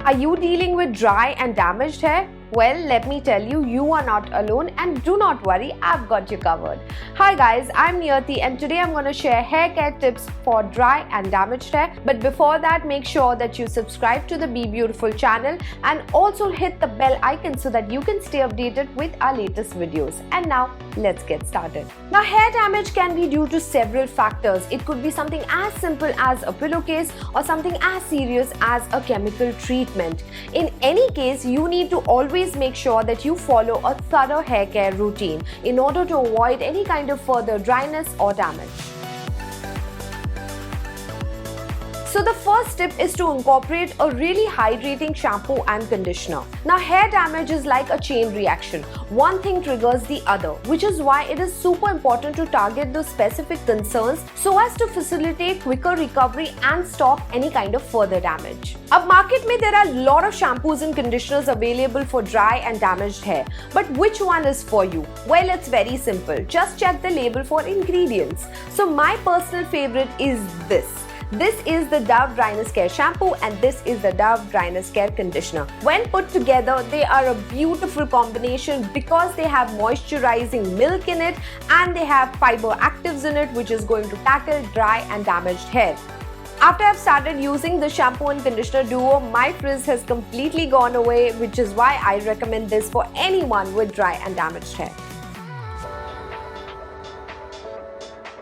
Are you dealing with dry and damaged hair? Well, let me tell you, you are not alone, and do not worry, I've got you covered. Hi guys, I'm Niyati and today I'm going to share hair care tips for dry and damaged hair. But before that, make sure that you subscribe to the Be Beautiful channel and also hit the bell icon so that you can stay updated with our latest videos. And now, let's get started. Now, hair damage can be due to several factors. It could be something as simple as a pillowcase or something as serious as a chemical treatment. In any case, you need to always make sure that you follow a thorough hair care routine in order to avoid any kind of further dryness or damage. So the first tip is to incorporate a really hydrating shampoo and conditioner. Now, hair damage is like a chain reaction. One thing triggers the other, which is why it is super important to target those specific concerns so as to facilitate quicker recovery and stop any kind of further damage. Ab market mein there are a lot of shampoos and conditioners available for dry and damaged hair. But which one is for you? Well, it's very simple. Just check the label for ingredients. So my personal favorite is this. This is the Dove Dryness Care Shampoo and this is the Dove Dryness Care Conditioner. When put together, they are a beautiful combination because they have moisturizing milk in it and they have fiber actives in it, which is going to tackle dry and damaged hair. After I've started using the shampoo and conditioner duo, my frizz has completely gone away, which is why I recommend this for anyone with dry and damaged hair.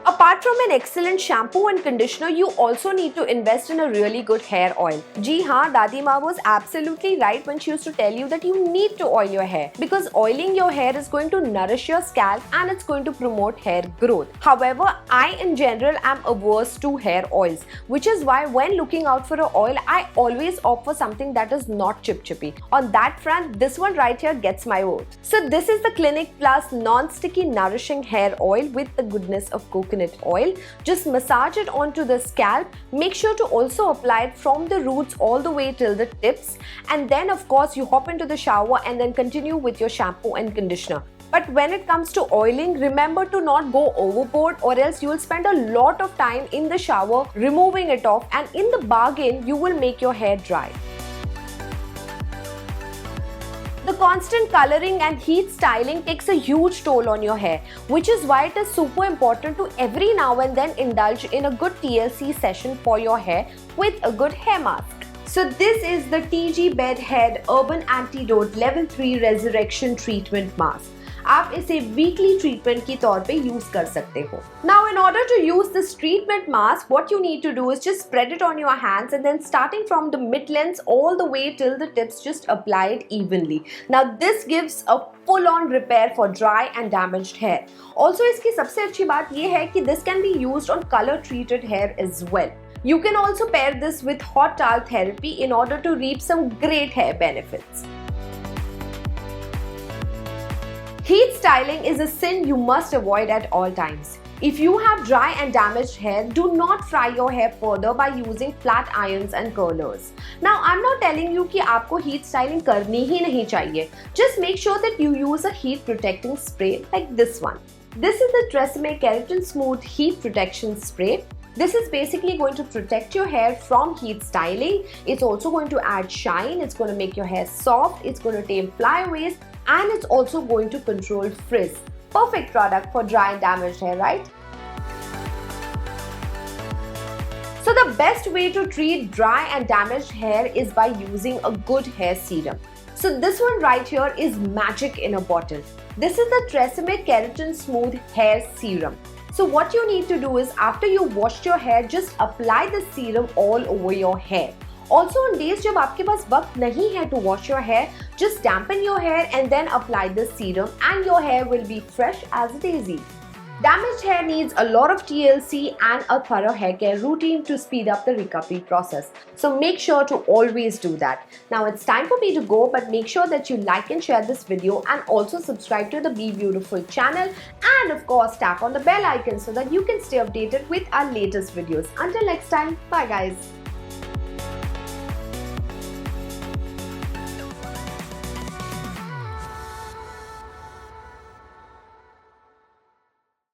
Apart from an excellent shampoo and conditioner, you also need to invest in a really good hair oil. Ji haan, Dadi Ma was absolutely right when she used to tell you that you need to oil your hair because oiling your hair is going to nourish your scalp and it's going to promote hair growth. However, I in general am averse to hair oils, which is why when looking out for an oil, I always opt for something that is not chip-chippy. On that front, this one right here gets my vote. So this is the Clinic Plus non-sticky nourishing hair oil with the goodness of coconut oil. Just massage it onto the scalp. Make sure to also apply it from the roots all the way till the tips, and then of course you hop into the shower and then continue with your shampoo and conditioner. But when it comes to oiling, remember to not go overboard or else you will spend a lot of time in the shower removing it off, and in the bargain you will make your hair dry. The constant coloring and heat styling takes a huge toll on your hair, which is why it is super important to every now and then indulge in a good TLC session for your hair with a good hair mask. So this is the TG Bed Head Urban Antidote Level 3 Resurrection Treatment Mask. आप इसे weekly treatment की तौर पे use कर सकते हो. Now, in order to use this treatment mask, what you need to do is just spread it on your hands and then starting from the mid-lengths all the way till the tips, just apply it evenly. Now, this gives a full-on repair for dry and damaged hair. Also, इसकी सबसे अच्छी बात ये है कि this can be used on color-treated hair as well. You can also pair this with hot towel therapy in order to reap some great hair benefits. Heat styling is a sin you must avoid at all times. If you have dry and damaged hair, do not fry your hair further by using flat irons and curlers. Now, I'm not telling you कि आपको heat styling करनी ही नहीं चाहिए. Just make sure that you use a heat protecting spray like this one. This is the Tresemme Keratin Smooth Heat Protection Spray. This is basically going to protect your hair from heat styling. It's also going to add shine. It's going to make your hair soft. It's going to tame flyaways. And it's also going to control frizz. Perfect product for dry and damaged hair, right? So the best way to treat dry and damaged hair is by using a good hair serum. So this one right here is magic in a bottle. This is the Tresemme Keratin Smooth Hair Serum. So what you need to do is after you washed your hair, just apply the serum all over your hair. Also on days जब आपके पास वक्त नहीं है to wash your hair, just dampen your hair and then apply the serum and your hair will be fresh as a daisy. Damaged hair needs a lot of TLC and a thorough hair care routine to speed up the recovery process. So make sure to always do that. Now it's time for me to go, but make sure that you like and share this video and also subscribe to the Be Beautiful channel and of course tap on the bell icon so that you can stay updated with our latest videos. Until next time, bye guys.